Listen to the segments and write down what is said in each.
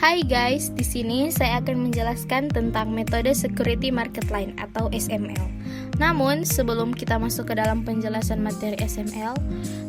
Hai guys, di sini saya akan menjelaskan tentang metode Security Market Line atau SML. Namun, sebelum kita masuk ke dalam penjelasan materi SML,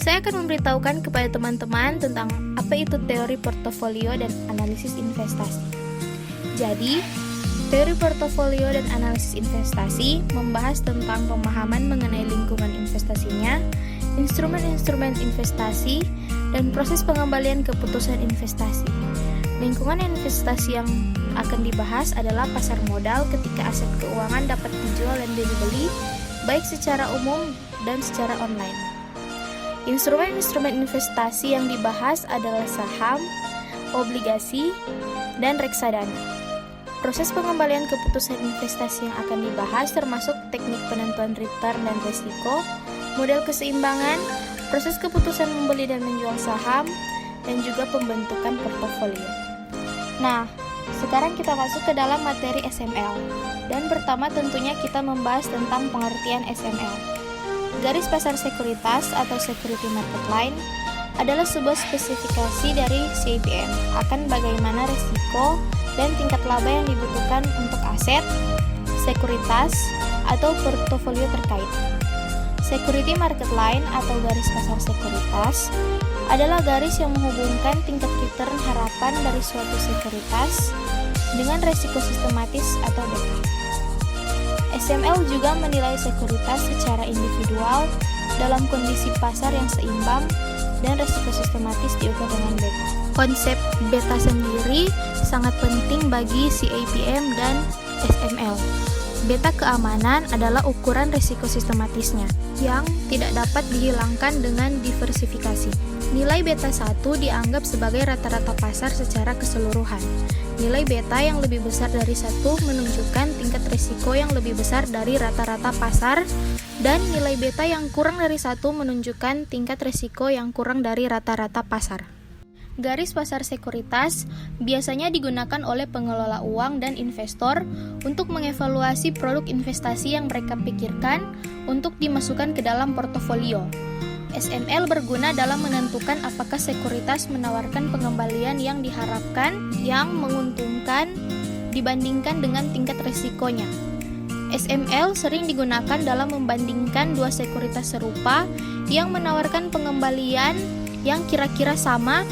saya akan memberitahukan kepada teman-teman tentang apa itu teori portofolio dan analisis investasi. Jadi, teori portofolio dan analisis investasi membahas tentang pemahaman mengenai lingkungan investasinya, instrumen-instrumen investasi, dan proses pengembalian keputusan investasi. Lingkungan investasi yang akan dibahas adalah pasar modal ketika aset keuangan dapat dijual dan dibeli, baik secara umum dan secara online. Instrumen-instrumen investasi yang dibahas adalah saham, obligasi, dan reksadana. Proses pengembalian keputusan investasi yang akan dibahas termasuk teknik penentuan return dan risiko, model keseimbangan, proses keputusan membeli dan menjual saham, dan juga pembentukan portofolio. Nah, sekarang kita masuk ke dalam materi SML. Dan pertama tentunya kita membahas tentang pengertian SML. Garis pasar sekuritas atau Security Market Line adalah sebuah spesifikasi dari CIPM akan bagaimana risiko dan tingkat laba yang dibutuhkan untuk aset, sekuritas, atau portofolio terkait. Security Market Line atau garis pasar sekuritas adalah garis yang menghubungkan tingkat return harapan dari suatu sekuritas dengan resiko sistematis atau beta. SML juga menilai sekuritas secara individual dalam kondisi pasar yang seimbang dan resiko sistematis diukur dengan beta. Konsep beta sendiri sangat penting bagi CIPM dan SML. Beta keamanan adalah ukuran risiko sistematisnya yang tidak dapat dihilangkan dengan diversifikasi. Nilai beta 1 dianggap sebagai rata-rata pasar secara keseluruhan. Nilai beta yang lebih besar dari 1 menunjukkan tingkat risiko yang lebih besar dari rata-rata pasar, dan nilai beta yang kurang dari 1 menunjukkan tingkat risiko yang kurang dari rata-rata pasar. Garis pasar sekuritas biasanya digunakan oleh pengelola uang dan investor untuk mengevaluasi produk investasi yang mereka pikirkan untuk dimasukkan ke dalam portofolio. SML berguna dalam menentukan apakah sekuritas menawarkan pengembalian yang diharapkan yang menguntungkan dibandingkan dengan tingkat risikonya. SML sering digunakan dalam membandingkan dua sekuritas serupa yang menawarkan pengembalian yang kira-kira sama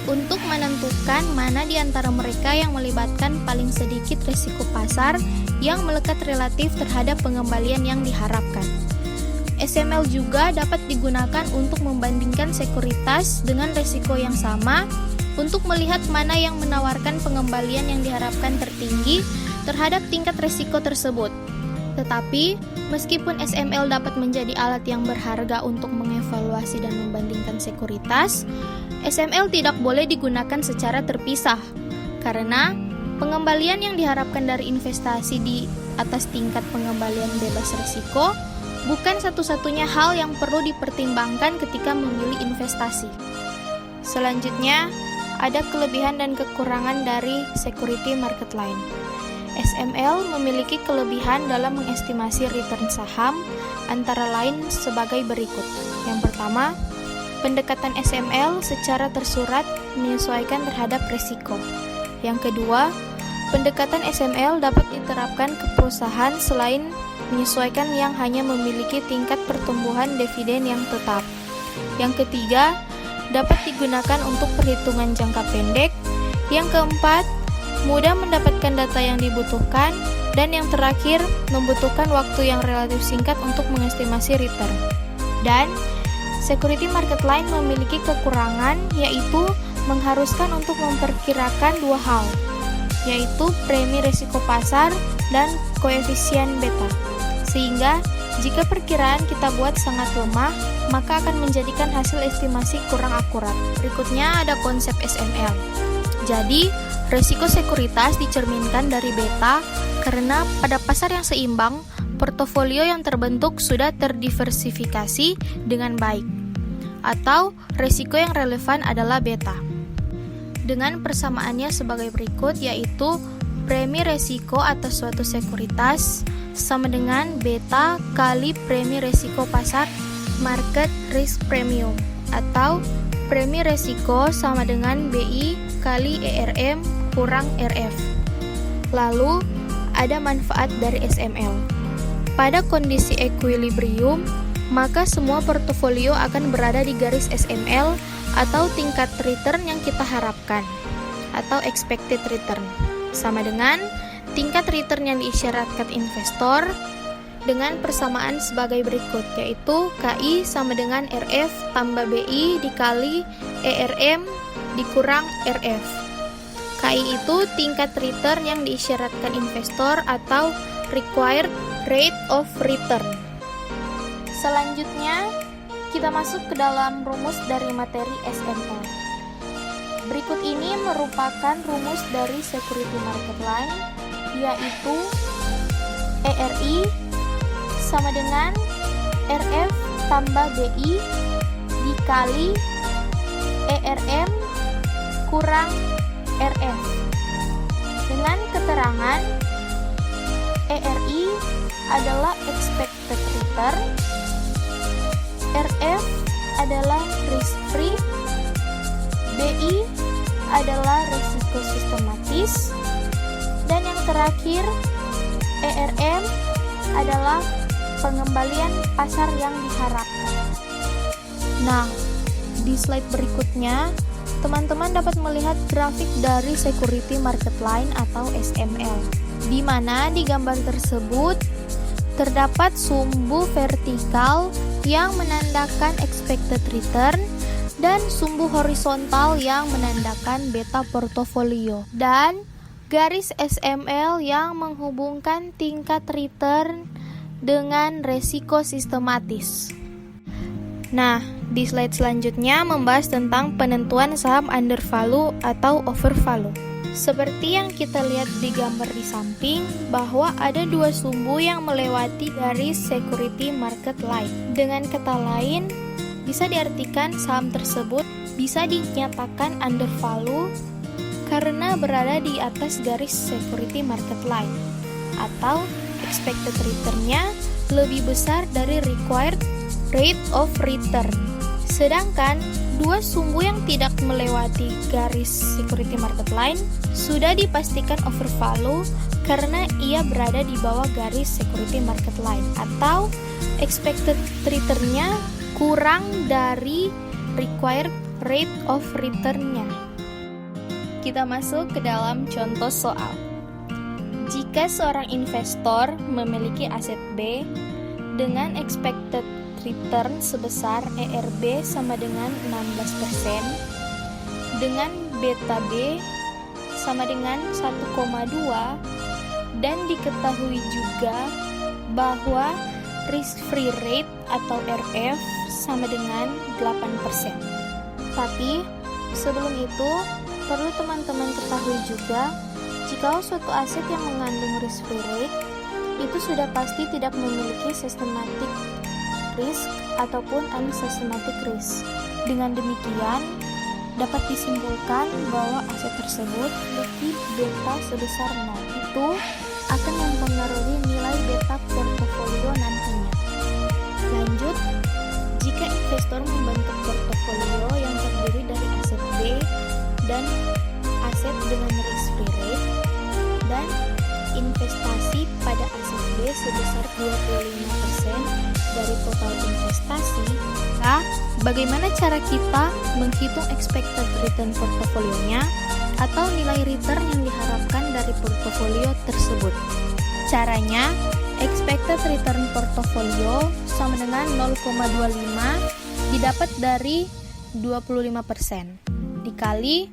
untuk menentukan mana di antara mereka yang melibatkan paling sedikit risiko pasar yang melekat relatif terhadap pengembalian yang diharapkan. SML juga dapat digunakan untuk membandingkan sekuritas dengan risiko yang sama untuk melihat mana yang menawarkan pengembalian yang diharapkan tertinggi terhadap tingkat risiko tersebut. Tetapi, meskipun SML dapat menjadi alat yang berharga untuk mengevaluasi dan membandingkan sekuritas, SML tidak boleh digunakan secara terpisah, karena pengembalian yang diharapkan dari investasi di atas tingkat pengembalian bebas risiko bukan satu-satunya hal yang perlu dipertimbangkan ketika memilih investasi. Selanjutnya, ada kelebihan dan kekurangan dari Security Market Line. SML memiliki kelebihan dalam mengestimasi return saham antara lain sebagai berikut. Yang pertama, pendekatan SML secara tersurat menyesuaikan terhadap risiko. Yang kedua, pendekatan SML dapat diterapkan ke perusahaan selain menyesuaikan yang hanya memiliki tingkat pertumbuhan dividen yang tetap. Yang ketiga, dapat digunakan untuk perhitungan jangka pendek. Yang keempat, mudah mendapatkan data yang dibutuhkan. Dan yang terakhir, membutuhkan waktu yang relatif singkat untuk mengestimasi return. Dan Security Market Line memiliki kekurangan, yaitu mengharuskan untuk memperkirakan dua hal, yaitu premi risiko pasar dan koefisien beta. Sehingga, jika perkiraan kita buat sangat lemah, maka akan menjadikan hasil estimasi kurang akurat. Berikutnya ada konsep SML. Jadi, risiko sekuritas dicerminkan dari beta karena pada pasar yang seimbang, portofolio yang terbentuk sudah terdiversifikasi dengan baik. Atau, risiko yang relevan adalah beta. Dengan persamaannya sebagai berikut, yaitu premi risiko atas suatu sekuritas sama dengan beta kali premi risiko pasar market risk premium, atau premi risiko sama dengan BI kali ERM kurang RF. Lalu, ada manfaat dari SML. Pada kondisi equilibrium, maka semua portofolio akan berada di garis SML atau tingkat return yang kita harapkan, atau expected return, sama dengan tingkat return yang diisyaratkan investor dengan persamaan sebagai berikut, yaitu KI sama dengan RF tambah BI dikali ERM dikurang RF. KI itu tingkat return yang diisyaratkan investor atau required rate of return. Selanjutnya, kita masuk ke dalam rumus dari materi SML. Berikut ini merupakan rumus dari security market line, yaitu ERI sama dengan RF tambah BI dikali ERM kurang RF. Dengan keterangan ERI adalah expected return, RF adalah risk free, BI adalah resiko sistematis, dan yang terakhir ERM adalah pengembalian pasar yang diharapkan. Nah, di slide berikutnya teman-teman dapat melihat grafik dari security market line atau SML, di mana di gambar tersebut terdapat sumbu vertikal yang menandakan expected return dan sumbu horizontal yang menandakan beta portofolio, dan garis SML yang menghubungkan tingkat return dengan resiko sistematis. Nah, di slide selanjutnya membahas tentang penentuan saham undervalue atau overvalue. Seperti yang kita lihat di gambar di samping, bahwa ada dua sumbu yang melewati garis security market line. Dengan kata lain, bisa diartikan saham tersebut bisa dinyatakan undervalue karena berada di atas garis security market line, atau expected return-nya lebih besar dari required rate of return. Sedangkan dua sumbu yang tidak melewati garis security market line sudah dipastikan overvalue karena ia berada di bawah garis security market line, atau expected return-nya kurang dari required rate of return-nya. Kita masuk ke dalam contoh soal. Jika seorang investor memiliki aset B dengan expected return sebesar ERB sama dengan 16%, dengan beta B sama dengan 1,2, dan diketahui juga bahwa risk free rate atau RF sama dengan 8%. Tapi sebelum itu perlu teman-teman ketahui juga, jika suatu aset yang mengandung risk free rate itu sudah pasti tidak memiliki systematic risk ataupun unsystematic risk. Dengan demikian, dapat disimpulkan bahwa aset tersebut memiliki beta sebesar 0. Itu akan mempengaruhi nilai beta portofolio nantinya. Lanjut, jika investor membentuk portofolio yang terdiri dari aset B dan aset dengan risk free rate dan investasi pada aset B sebesar 25% dari total investasi, nah, bagaimana cara kita menghitung expected return portofolionya atau nilai return yang diharapkan dari portofolio tersebut? Caranya, expected return portofolio sama dengan 0,25 didapat dari 25% dikali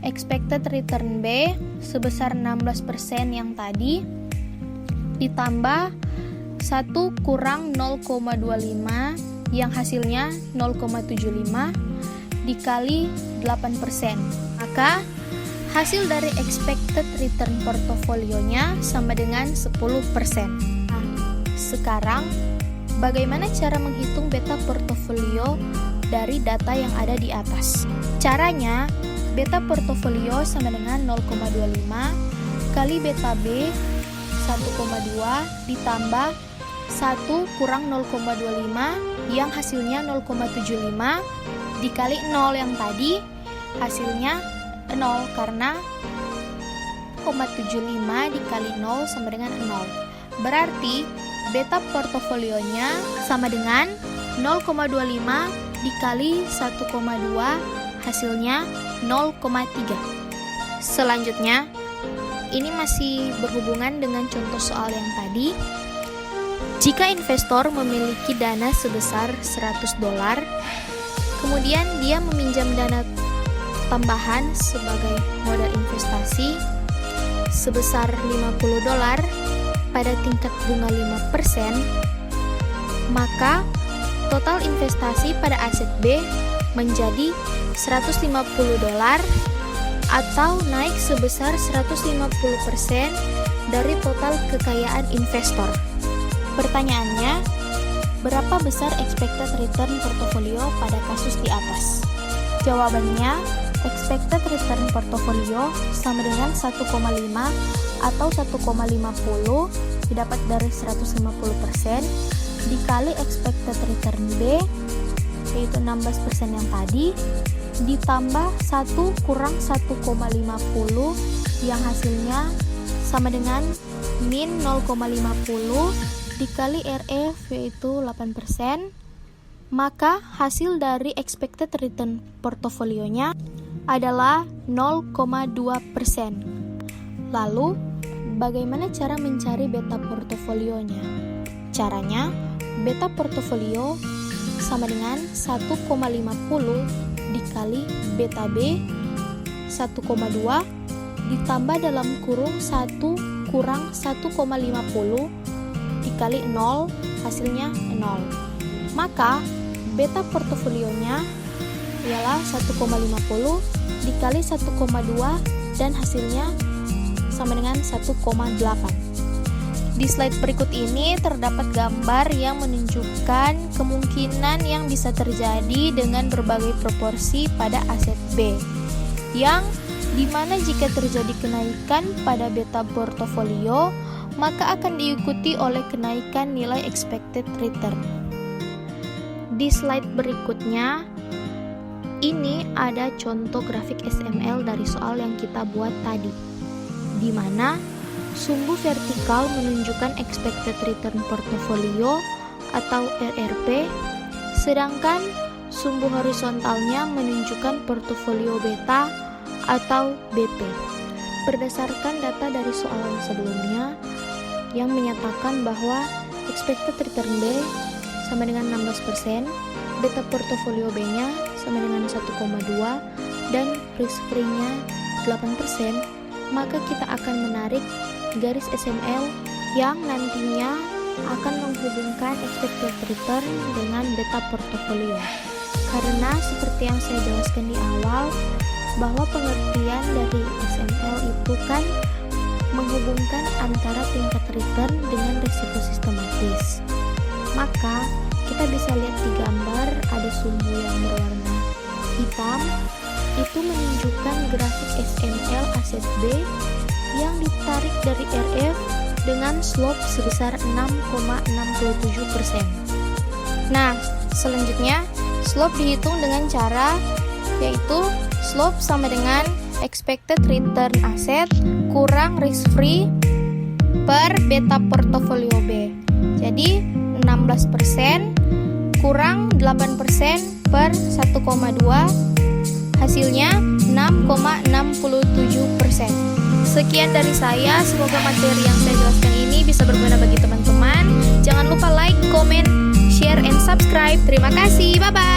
expected return B sebesar 16% yang tadi ditambah 1 kurang 0,25 yang hasilnya 0,75 dikali 8%. Maka hasil dari expected return portofolionya sama dengan 10%. Nah, sekarang bagaimana cara menghitung beta portofolio dari data yang ada di atas? Caranya, beta portofolio sama dengan 0,25 kali beta B 1,2 ditambah 1 kurang 0,25 yang hasilnya 0,75 dikali 0 yang tadi hasilnya 0 karena 0,75 dikali 0 sama dengan 0. Berarti beta portofolionya sama dengan 0,25 dikali 1,2, hasilnya 0,3. Selanjutnya, ini masih berhubungan dengan contoh soal yang tadi. Jika investor memiliki dana sebesar $100, kemudian dia meminjam dana tambahan sebagai modal investasi sebesar $50 pada tingkat bunga 5%, maka total investasi pada aset B menjadi $150 atau naik sebesar 150% dari total kekayaan investor. Pertanyaannya, berapa besar expected return portofolio pada kasus di atas? Jawabannya, expected return portofolio sama dengan 1,5 atau 1,50 didapat dari 150% dikali expected return B, yaitu 16% yang tadi, ditambah 1 kurang 1,50 yang hasilnya sama dengan min 0,50 dikali RF, yaitu 8%, maka hasil dari expected return portofolionya adalah 0,2%. Lalu, bagaimana cara mencari beta portofolionya? Caranya, beta portofolio sama dengan 1,50 dikali beta B 1,2 ditambah dalam kurung 1 kurang 1,50 dikali 0, hasilnya 0. Maka beta portofolionya ialah 1,50 dikali 1,2 dan hasilnya sama dengan 1,8. Di slide berikut ini terdapat gambar yang menunjukkan kemungkinan yang bisa terjadi dengan berbagai proporsi pada aset B, yang dimana jika terjadi kenaikan pada beta portofolio, maka akan diikuti oleh kenaikan nilai expected return. Di slide berikutnya, ini ada contoh grafik SML dari soal yang kita buat tadi, di mana sumbu vertikal menunjukkan expected return portofolio atau RRP, sedangkan sumbu horizontalnya menunjukkan portofolio beta atau BP. Berdasarkan data dari soal sebelumnya yang menyatakan bahwa expected return B sama dengan 16%, beta portofolio B-nya sama dengan 1,2 dan risk free-nya 8%, maka kita akan menarik garis SML yang nantinya akan menghubungkan expected return dengan beta portofolio. Karena seperti yang saya jelaskan di awal, bahwa pengertian dari SML itu kan menghubungkan antara tingkat return dengan risiko sistematis. Maka kita bisa lihat di gambar ada sumbu yang berwarna hitam, itu menunjukkan grafik SML aset B yang ditarik dari RF dengan slope sebesar 6,67%. Nah, selanjutnya slope dihitung dengan cara yaitu slope sama dengan expected return aset kurang risk free per beta portofolio B. Jadi 16% kurang 8% per 1,2, hasilnya 6,67%. Sekian dari saya, semoga materi yang saya jelaskan ini bisa berguna bagi teman-teman. Jangan lupa like, comment, share, and subscribe. Terima kasih, bye-bye.